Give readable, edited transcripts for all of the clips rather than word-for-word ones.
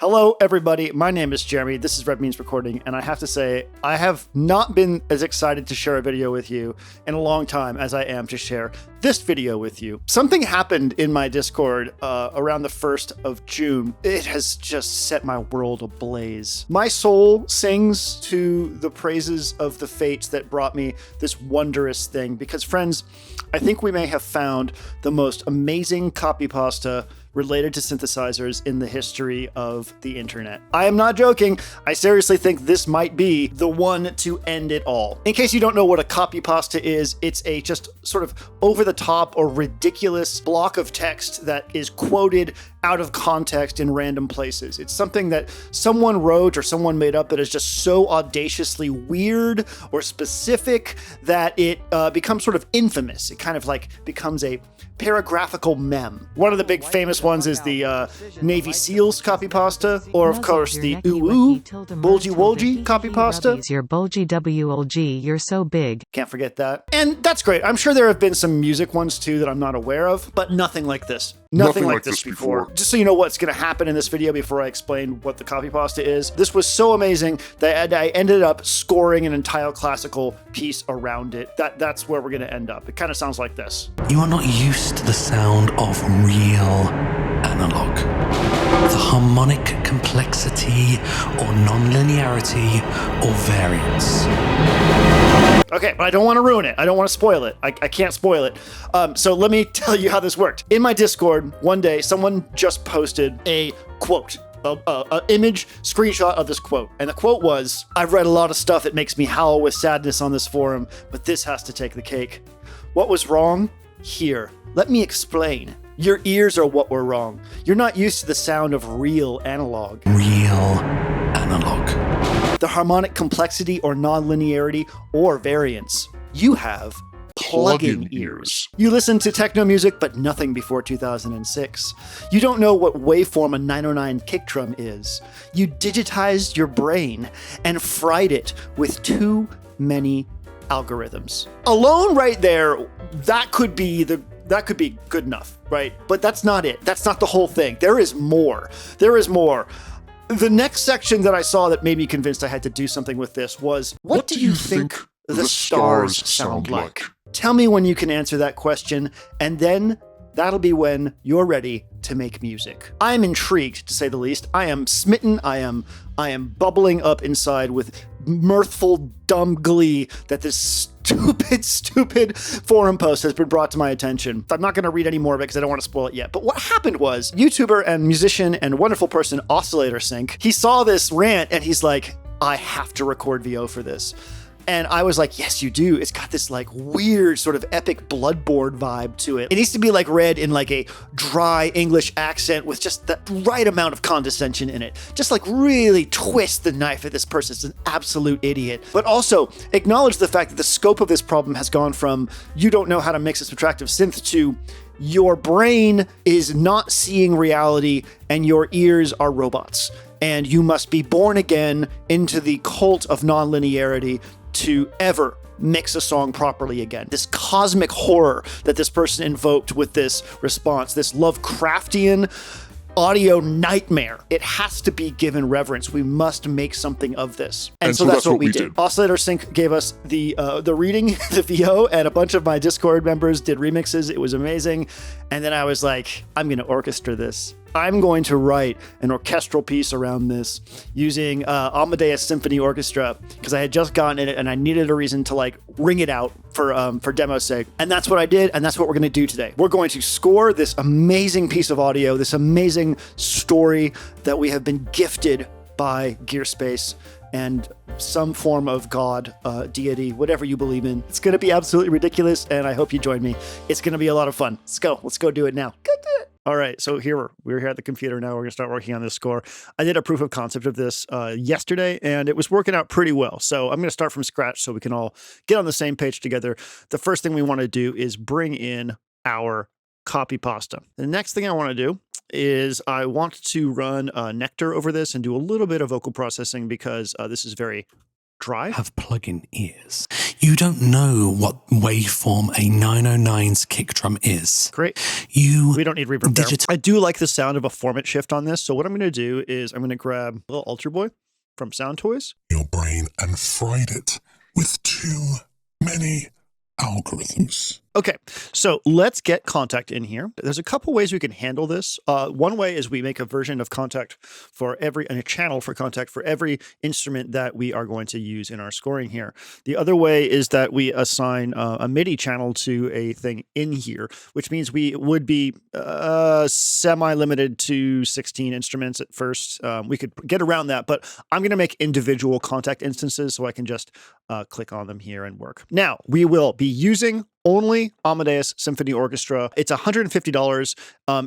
Hello, everybody. My name is Jeremy. This is Red Means Recording, and I have to say, I have not been as excited to share a video with you in a long time as I am to share this video with you. Something happened in my Discord around the 1st of June. It has just set my world ablaze. My soul sings to the praises of the fates that brought me this wondrous thing, because, friends, I think we may have found the most amazing copypasta related to synthesizers in the history of the internet. I am not joking. I seriously think this might be the one to end it all. In case you don't know what a copypasta is, it's a just sort of over-the-top or ridiculous block of text that is quoted out of context in random places. It's something that someone wrote or someone made up that is just so audaciously weird or specific that it becomes sort of infamous. It kind of like becomes a paragraphical meme. One of the big famous ones is the Navy SEALs copypasta, or of course the ooh bulgy wolgy copypasta. Your bulgy WLG, you're so big. Can't forget that. And that's great. I'm sure there have been some music ones too that I'm not aware of, but nothing like this. Nothing like this before. Just so you know what's going to happen in this video before I explain what the copypasta is. This was so amazing that I ended up scoring an entire classical piece around it. That's where we're going to end up. It kind of sounds like this. You are not used to the sound of real analog. The harmonic complexity or non-linearity or variance. Okay, but I don't want to ruin it. I don't want to spoil it. I can't spoil it. So let me tell you how this worked. In my Discord, one day, someone just posted a quote, an image screenshot of this quote. And the quote was, "I've read a lot of stuff that makes me howl with sadness on this forum, but this has to take the cake. What was wrong? Here, let me explain. Your ears are what were wrong. You're not used to the sound of real analog." Real analog. The harmonic complexity or non-linearity or variance. You have plug-in ears. You listen to techno music, but nothing before 2006. You don't know what waveform a 909 kick drum is. You digitized your brain and fried it with too many algorithms. Alone right there, that could be good enough, right? But that's not it. That's not the whole thing. There is more. There is more. The next section that I saw that made me convinced I had to do something with this was, what do you think the stars sound like? Tell me when you can answer that question, and then that'll be when you're ready to make music. I am intrigued, to say the least. I am smitten. I am bubbling up inside with mirthful, dumb glee that this stupid forum post has been brought to my attention. I'm not going to read any more of it because I don't want to spoil it yet. But what happened was, YouTuber and musician and wonderful person Oscillator Sync, he saw this rant and he's like, I have to record VO for this. And I was like, yes, you do. It's got this like weird sort of epic bloodboard vibe to it. It needs to be like read in like a dry English accent with just the right amount of condescension in it. Just like really twist the knife at this person's an absolute idiot. But also acknowledge the fact that the scope of this problem has gone from you don't know how to mix a subtractive synth to your brain is not seeing reality and your ears are robots. And you must be born again into the cult of nonlinearity to ever mix a song properly again. This cosmic horror that this person invoked with this response, this Lovecraftian audio nightmare, it has to be given reverence. We must make something of this. And so that's what we did. Oscillator Sync gave us the reading, the VO, and a bunch of my Discord members did remixes. It was amazing. And then I was like, I'm going to orchestra this. I'm going to write an orchestral piece around this using Amadeus Symphony Orchestra because I had just gotten it and I needed a reason to like ring it out for demo's sake. And that's what I did, and that's what we're going to do today. We're going to score this amazing piece of audio, this amazing story that we have been gifted by Gearspace and some form of God, deity, whatever you believe in. It's going to be absolutely ridiculous, and I hope you join me. It's going to be a lot of fun. Let's go do it now. Go do it. All right, so we're here at the computer now. We're going to start working on this score. I did a proof of concept of this yesterday, and it was working out pretty well. So I'm going to start from scratch so we can all get on the same page together. The first thing we want to do is bring in our copypasta. The next thing I want to do is I want to run Nectar over this and do a little bit of vocal processing because this is very Dry? Have plug-in ears. You don't know what waveform a 909's kick drum is. Great. We don't need reverb there. I do like the sound of a format shift on this. So what I'm going to do is I'm going to grab a little Ultra Boy from Sound Toys. Your brain and fried it with too many algorithms. Okay, so let's get Kontakt in here. There's a couple ways we can handle this. One way is we make a version of Kontakt for and a channel for Kontakt for every instrument that we are going to use in our scoring here. The other way is that we assign a MIDI channel to a thing in here, which means we would be semi-limited to 16 instruments at first. We could get around that, but I'm going to make individual Kontakt instances so I can just click on them here and work. Now, we will be using only Amadeus Symphony Orchestra. It's $150.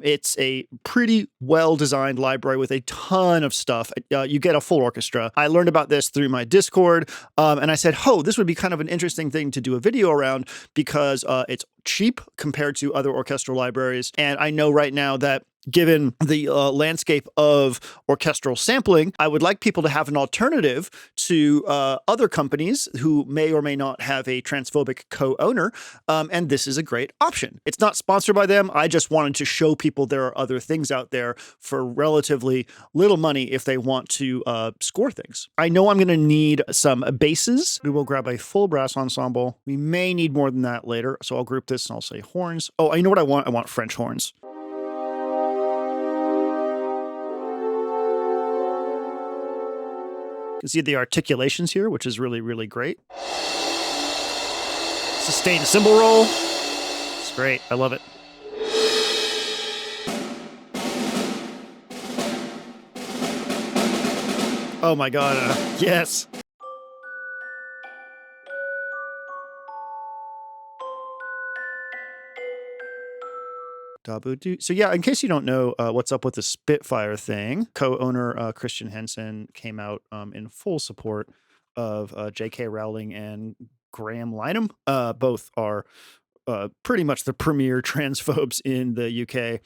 It's a pretty well-designed library with a ton of stuff. You get a full orchestra. I learned about this through my Discord, and I said, this would be kind of an interesting thing to do a video around because it's cheap compared to other orchestral libraries. And I know right now that given the landscape of orchestral sampling, I would like people to have an alternative to other companies who may or may not have a transphobic co-owner, and this is a great option. It's not sponsored by them. I just wanted to show people there are other things out there for relatively little money if they want to score things. I know I'm going to need some basses. We will grab a full brass ensemble. We may need more than that later, so I'll group this and I'll say horns. Oh, you know what I want? I want French horns. You can see the articulations here, which is really, really great. Sustained cymbal roll. It's great. I love it. Oh my God. Yes. So yeah, in case you don't know what's up with the Spitfire thing, co-owner Christian Henson came out in full support of J.K. Rowling and Graham Lynham. Both are pretty much the premier transphobes in the UK.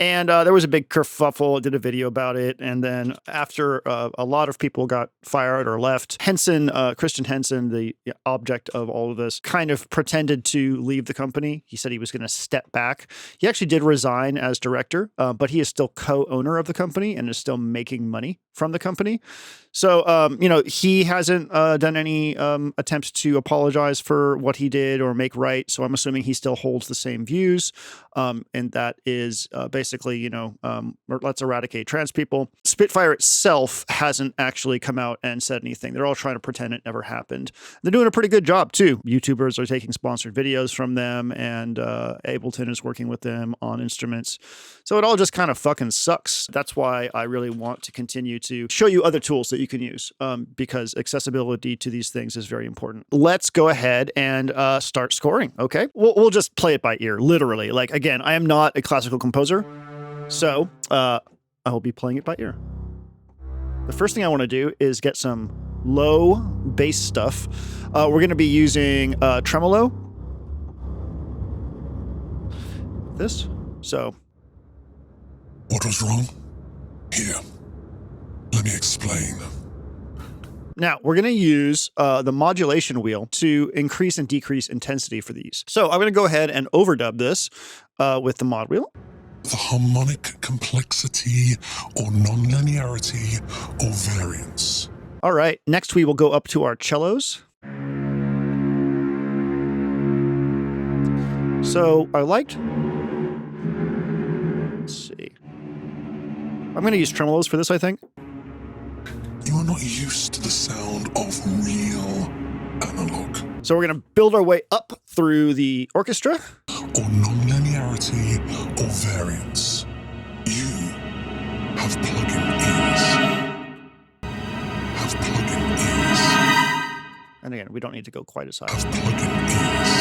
And there was a big kerfuffle. I did a video about it. And then after a lot of people got fired or left, Christian Henson, the object of all of this, kind of pretended to leave the company. He said he was going to step back. He actually did resign as director, but he is still co-owner of the company and is still making money from the company. So, he hasn't done any attempts to apologize for what he did or make right. So I'm assuming he still holds the same views. And that is basically, let's eradicate trans people. Spitfire itself hasn't actually come out and said anything. They're all trying to pretend it never happened. They're doing a pretty good job, too. YouTubers are taking sponsored videos from them, and Ableton is working with them on instruments. So it all just kind of fucking sucks. That's why I really want to continue to show you other tools that you can use because accessibility to these things is very important. Let's go ahead and start scoring, okay? We'll just play it by ear, literally. Like, again, I am not a classical composer, so I will be playing it by ear. The first thing I want to do is get some low bass stuff. We're going to be using tremolo. This. So. What was wrong? Here. Let me explain. Now, we're going to use the modulation wheel to increase and decrease intensity for these. So I'm going to go ahead and overdub this with the mod wheel. The harmonic complexity or nonlinearity or variance. All right, next we will go up to our cellos. So I liked... Let's see. I'm going to use tremolos for this, I think. You are not used to the sound of real analog. So we're going to build our way up through the orchestra. Or nonlinearity or variance. You have plug-in ears. Have plug-in ears. And again, we don't need to go quite as high. Have plug-in ears.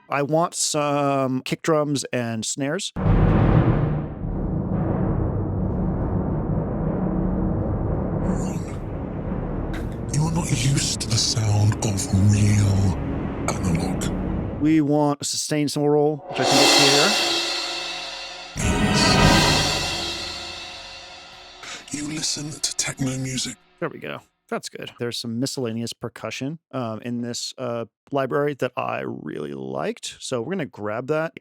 I want some kick drums and snares. Not used to the sound of real analog. We want a sustained cymbal roll, which I can get here. You listen to techno music. There we go. That's good. There's some miscellaneous percussion in this library that I really liked. So we're going to grab that.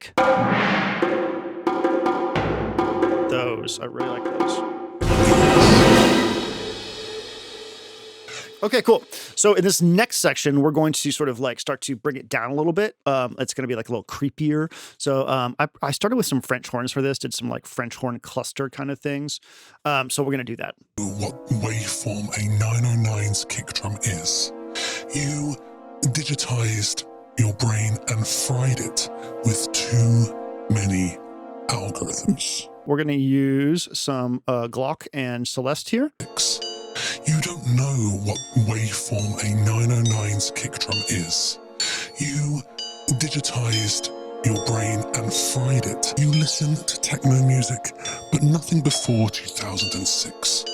Those. I really like those. Okay, cool. So in this next section, we're going to sort of like start to bring it down a little bit. It's going to be like a little creepier. So I started with some French horns for this, did some like French horn cluster kind of things. So we're going to do that. What waveform a 909's kick drum is. You digitized your brain and fried it with too many algorithms. We're going to use some Glock and Celeste here. You don't know what waveform a 909's kick drum is. You digitized your brain and fried it. You listen to techno music, but nothing before 2006.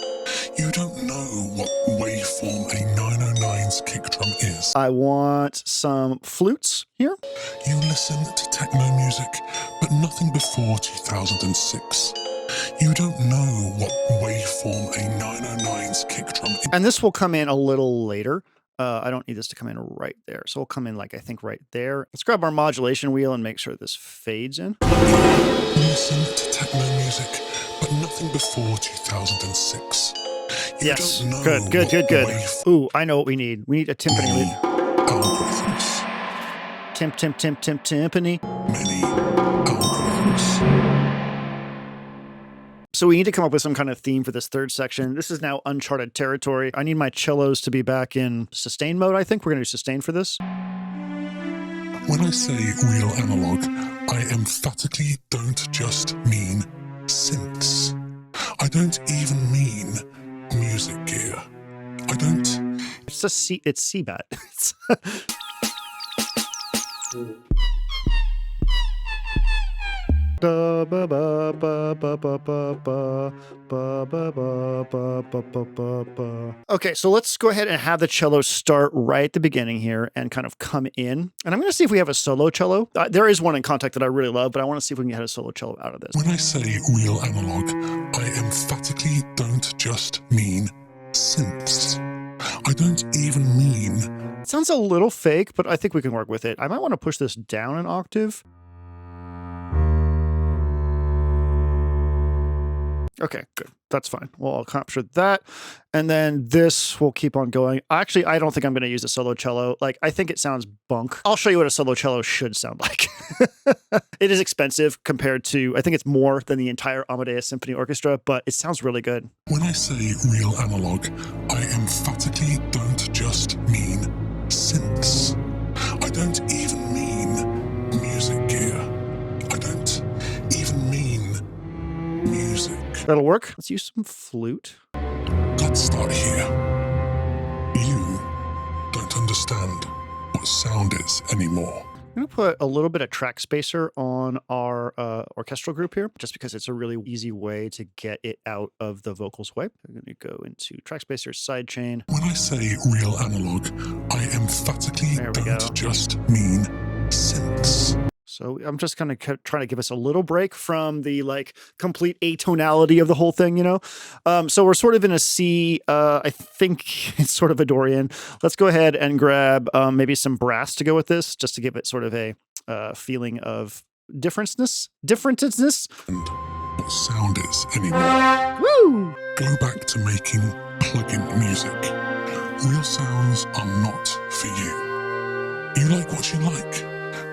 You don't know what waveform a 909's kick drum is. I want some flutes here. You listen to techno music, but nothing before 2006. You don't know what waveform a 909's kick drum is. And this will come in a little later. I don't need this to come in right there. So we'll come in like, I think right there. Let's grab our modulation wheel and make sure this fades in. Listen to techno music, but nothing before 2006. Yes, good. Ooh, I know what we need. We need a timpani lead. Algorithms. Timpani. Many algorithms. So we need to come up with some kind of theme for this third section. This is now uncharted territory. I need my cellos to be back in sustain mode, I think. We're going to do sustain for this. When I say real analog, I emphatically don't just mean synths. I don't even mean music gear. I don't... It's C-bat. Okay, so let's go ahead and have the cello start right at the beginning here and kind of come in. And I'm going to see if we have a solo cello. There is one in Kontakt that I really love, but I want to see if we can get a solo cello out of this. When I say real analog, I emphatically don't just mean synths. I don't even mean... It sounds a little fake, but I think we can work with it. I might want to push this down an octave. Okay, good. That's fine. Well, I'll capture that. And then this will keep on going. Actually, I don't think I'm going to use a solo cello. Like, I think it sounds bunk. I'll show you what a solo cello should sound like. It is expensive compared to, I think it's more than the entire Amadeus Symphony Orchestra, but it sounds really good. When I say real analog, I emphatically don't just mean synths. I don't even mean music gear. I don't even mean music. That'll work. Let's use some flute. Let's start here. You don't understand what sound is anymore. I'm going to put a little bit of track spacer on our orchestral group here, just because it's a really easy way to get it out of the vocals way. I'm going to go into track spacer sidechain. When I say real analog, I emphatically don't just mean synths. So I'm just kind of trying to give us a little break from the like complete atonality of the whole thing, you know? So we're sort of in a C, I think it's sort of a Dorian. Let's go ahead and grab maybe some brass to go with this, just to give it sort of a feeling of differentness. And what sound is anymore. Woo! Go back to making plug-in music. Real sounds are not for you. You like what you like,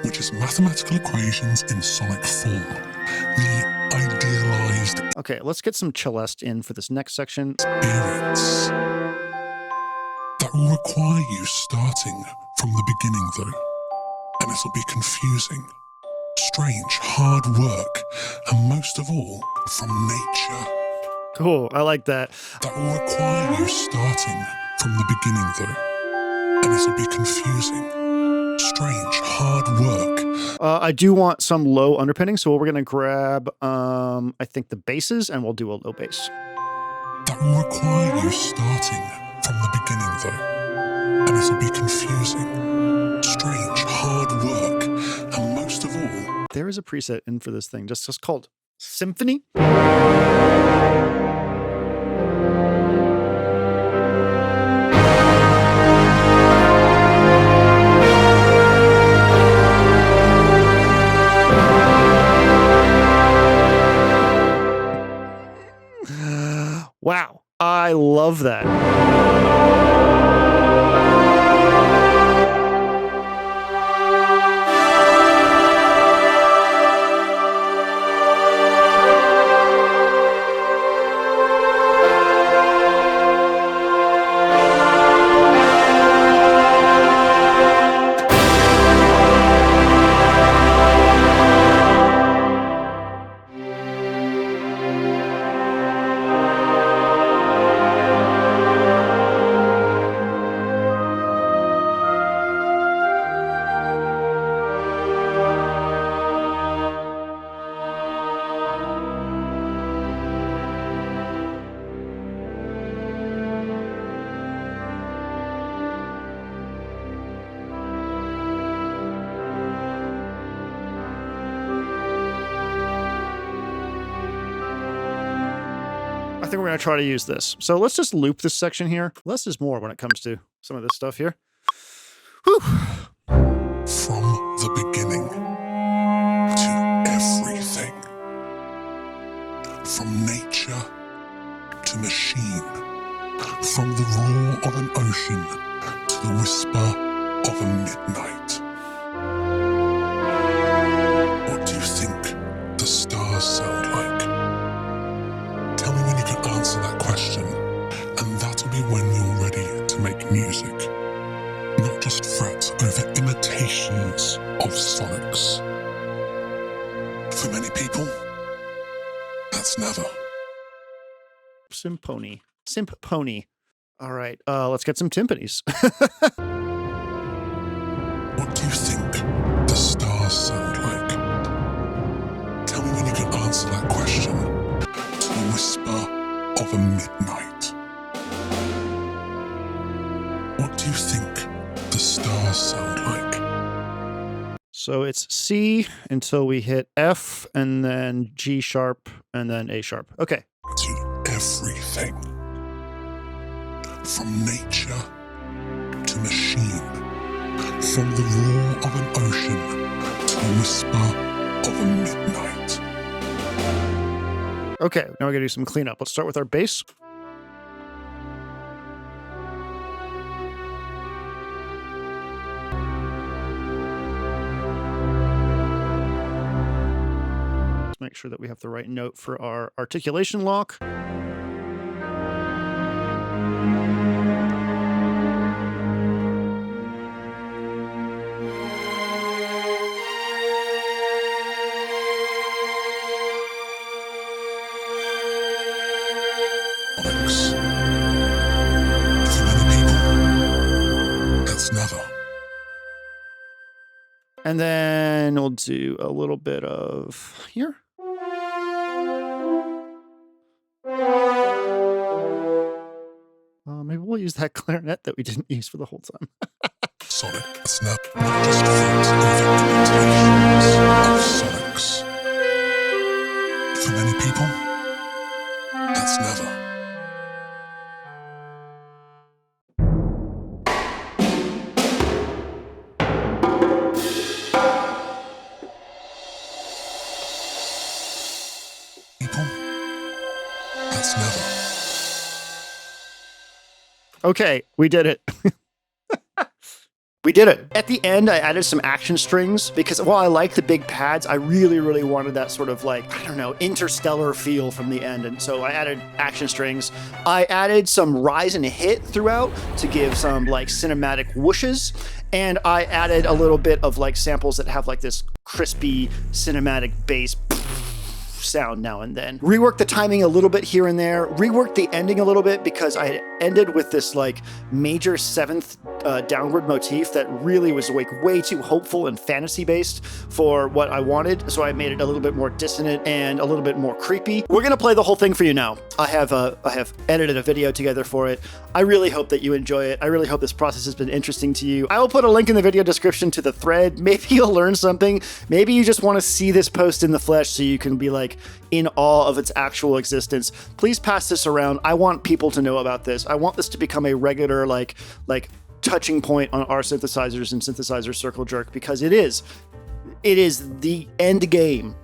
which is mathematical equations in sonic form. The idealized... Okay, let's get some celeste in for this next section. Experience. That will require you starting from the beginning, though. And it'll be confusing, strange, hard work, and most of all, from nature. Cool, I like that. That will require you starting from the beginning, though. And it'll be confusing, strange, hard work. I do want some low underpinning, so we're going to grab, I think, the basses, and we'll do a low bass. That will require you starting from the beginning, though. And it'll be confusing, strange, hard work, and most of all... There is a preset in for this thing, just called Symphony. love that. I think we're going to try to use this. So let's just loop this section here. Less is more when it comes to some of this stuff here. Whew. From the beginning to everything. From nature to machine. From the roar of an ocean to the whisper of a midnight. What do you think the stars sound like? Tell me when you can answer that question, and that'll be when you're ready to make music. Not just fret over imitations of sonics. For many people, that's never. Simpony. All right, let's get some timpanis. What do you think the stars sound like? Tell me when you can answer that question. To the whisper of a midnight. What do you think the stars sound like? So it's C until we hit F, and then G sharp, and then A sharp. Okay. To everything. From nature to machine. From the roar of an ocean to the whisper of a midnight. Okay, now we're going to do some cleanup. Let's start with our bass. Let's make sure that we have the right note for our articulation lock. For many people, that's never. And then we'll do a little bit of here. Maybe we'll use that clarinet that we didn't use for the whole time. Sonic, that's never. Not just fret over imitations of sonics. For many people, that's never. That's never. Okay, we did it. We did it. At the end, I added some action strings because while I like the big pads, I really, really wanted that sort of like, I don't know, interstellar feel from the end. And so I added action strings. I added some rise and hit throughout to give some like cinematic whooshes. And I added a little bit of like samples that have like this crispy cinematic bass sound now and then. Reworked the timing a little bit here and there. Reworked the ending a little bit because I had ended with this like major seventh downward motif that really was like way too hopeful and fantasy based for what I wanted. So I made it a little bit more dissonant and a little bit more creepy. We're gonna play the whole thing for you now. I have edited a video together for it. I really hope that you enjoy it. I really hope this process has been interesting to you. I will put a link in the video description to the thread. Maybe you'll learn something. Maybe you just want to see this post in the flesh so you can be like in awe of its actual existence. Please pass this around. I want people to know about this. I want this to become a regular like touching point on our synthesizers and synthesizer circle jerk because it is the end game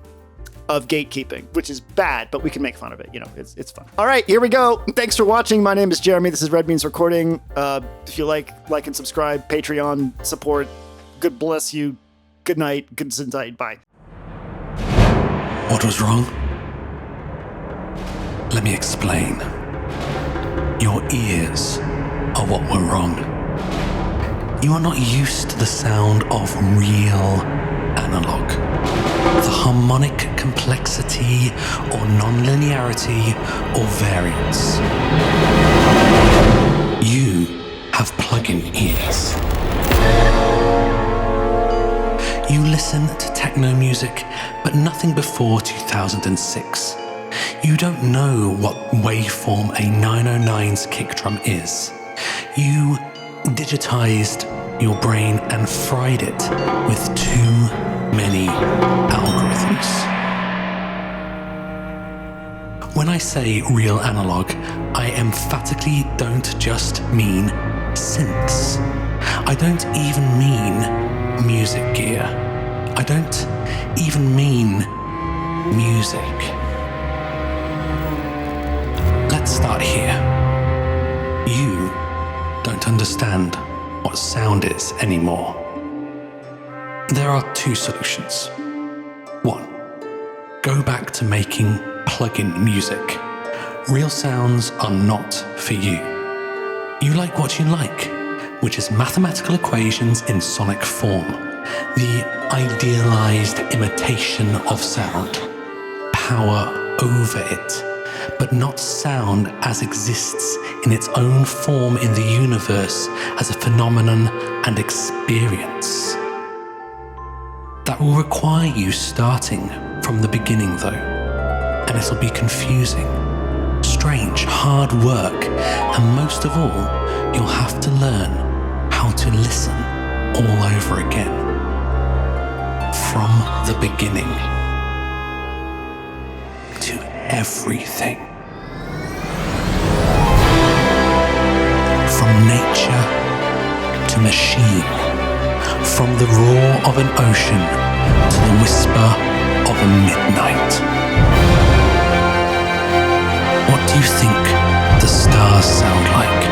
of gatekeeping, which is bad, but we can make fun of it. You know, it's fun. All right, here we go. Thanks for watching. My name is Jeremy. This is Red Beans Recording. If you like and subscribe, Patreon support. Good bless you. Good night. Good night. Bye. What was wrong? Let me explain. Your ears are what were wrong. You are not used to the sound of real analog. The harmonic complexity or non-linearity or variance. You have plug-in ears. You listen to techno music, but nothing before 2006. You don't know what waveform a 909's kick drum is. You digitized your brain and fried it with too many algorithms. When I say real analog, I emphatically don't just mean synths. I don't even mean music gear. I don't even mean music. Let's start here. You don't understand what sound is anymore. There are two solutions. One, go back to making plug-in music. Real sounds are not for you. You like what you like, which is mathematical equations in sonic form, the idealized imitation of sound, power over it, but not sound as exists in its own form in the universe as a phenomenon and experience. That will require you starting from the beginning though, and it'll be confusing, strange, hard work, and most of all, you'll have to learn how to listen all over again. From the beginning. To everything. From nature to machine. From the roar of an ocean to the whisper of a midnight. What do you think the stars sound like?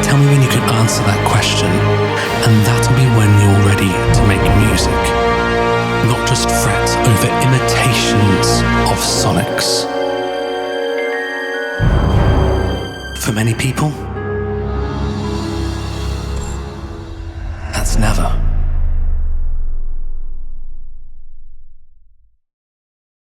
Tell me when you can answer that question, and that'll be when you're ready to make music. Not just fret over imitations of sonics. For many people, that's never.